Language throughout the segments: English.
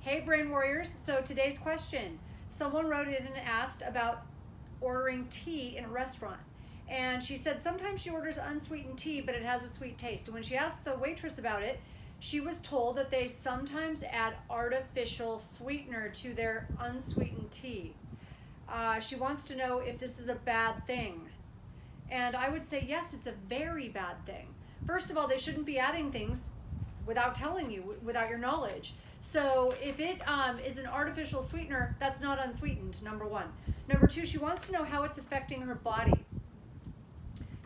Hey Brain Warriors, so today's question. Someone wrote in and asked about ordering tea in a restaurant. And she said sometimes she orders unsweetened tea, but it has a sweet taste. And when she asked the waitress about it, she was told that they sometimes add artificial sweetener to their unsweetened tea. She wants to know if this is a bad thing. And I would say yes, it's a very bad thing. First of all, they shouldn't be adding things without telling you, without your knowledge. So if it is an artificial sweetener, that's not unsweetened, number one. Number two, she wants to know how it's affecting her body.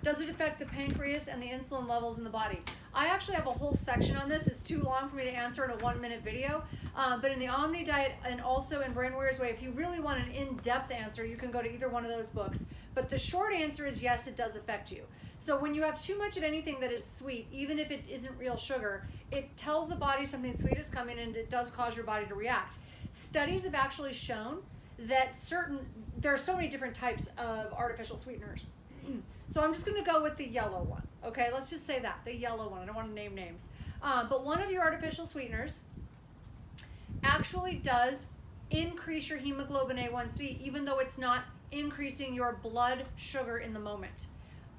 Does it affect the pancreas and the insulin levels in the body? I actually have a whole section on this. It's too long for me to answer in a 1-minute video. But in the Omni Diet and also in Brain Warriors Way, if you really want an in-depth answer, you can go to either one of those books. But the short answer is yes, it does affect you. So when you have too much of anything that is sweet, even if it isn't real sugar, it tells the body something sweet is coming and it does cause your body to react. Studies have actually shown that there are so many different types of artificial sweeteners. So I'm just going to go with the yellow one. Okay, let's just say that, the yellow one. I don't want to name names. But one of your artificial sweeteners actually does increase your hemoglobin A1C, even though it's not increasing your blood sugar in the moment.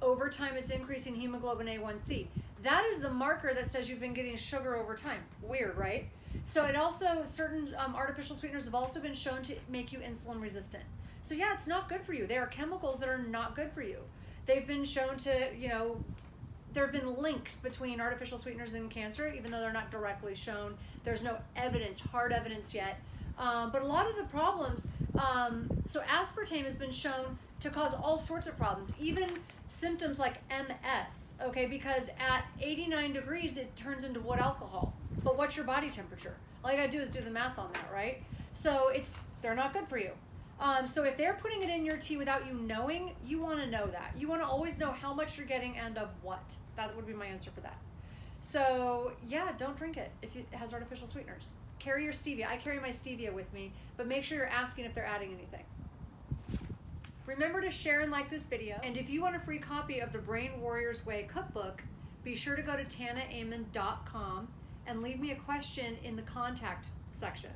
Over time, it's increasing hemoglobin A1C. That is the marker that says you've been getting sugar over time. Weird, right? So it also, certain artificial sweeteners have also been shown to make you insulin resistant. So yeah, it's not good for you. There are chemicals that are not good for you. They've been shown to, there have been links between artificial sweeteners and cancer, even though they're not directly shown. There's no evidence, hard evidence yet. But a lot of the problems, so aspartame has been shown to cause all sorts of problems, even symptoms like MS, okay? Because at 89 degrees, it turns into wood alcohol. But what's your body temperature? All you gotta do is do the math on that, right? So they're not good for you. So if they're putting it in your tea without you knowing, you wanna know that. You wanna always know how much you're getting and of what. That would be my answer for that. So yeah, don't drink it if it has artificial sweeteners. Carry your stevia. I carry my stevia with me, but make sure you're asking if they're adding anything. Remember to share and like this video. And if you want a free copy of the Brain Warriors Way cookbook, be sure to go to tanaamen.com and leave me a question in the contact section.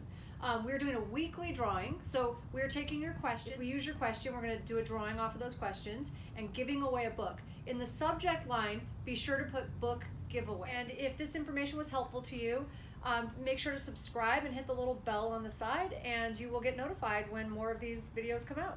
We're doing a weekly drawing, so we're taking your question. If we use your question, we're going to do a drawing off of those questions and giving away a book. In the subject line, be sure to put book giveaway. And if this information was helpful to you, make sure to subscribe and hit the little bell on the side, and you will get notified when more of these videos come out.